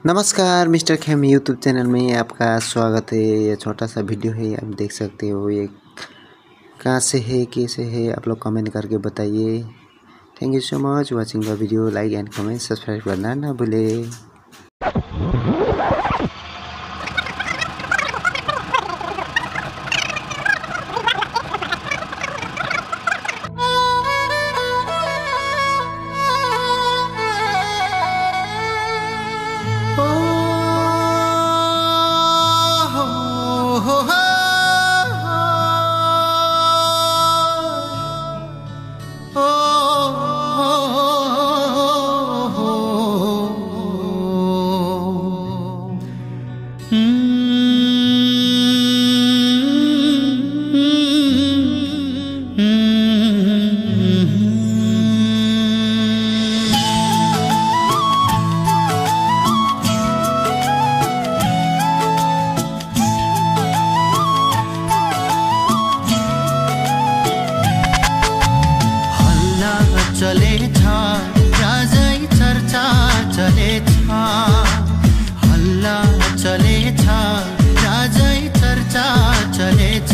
नमस्कार mister Khem YouTube channel में आपका स्वागत है। ये छोटा सा वीडियो है, आप देख सकते हो। ये कहाँ से है, कैसे है, आप लोग कमेंट करके बताइए। Thank you so much watching the video. Like and comment subscribe करना ना भूले। चलेछ राजै चर्चा चलेछ, हल्ला चलेछ राजै चर्चा चलेछ।